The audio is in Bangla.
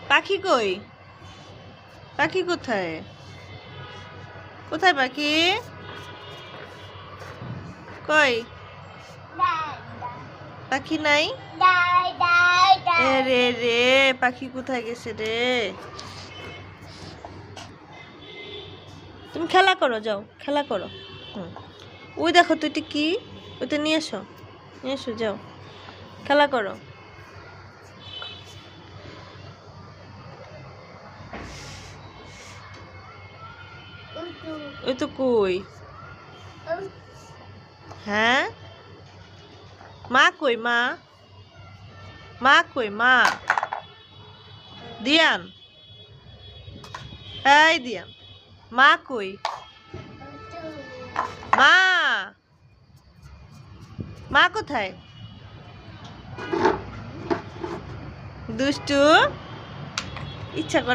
পাখি কই? পাখি কোথায়? কোথায় পাখি? কই? পাখি নাই? রে রে পাখি কোথায় গেছে রে? তুমি খেলা করো, যাও খেলা করো। ওই দেখো তো এটা কি? ওইটা নিয়ে এসো, নিয়ে এসো, যাও খেলা করো। ওই তো কই? হ্যাঁ, মা কই? মা, মা কই? মা দিয়ান, এই দিয়ান, মা কই? মা, মা কোথায়? দুষ্টু, ইচ্ছা করে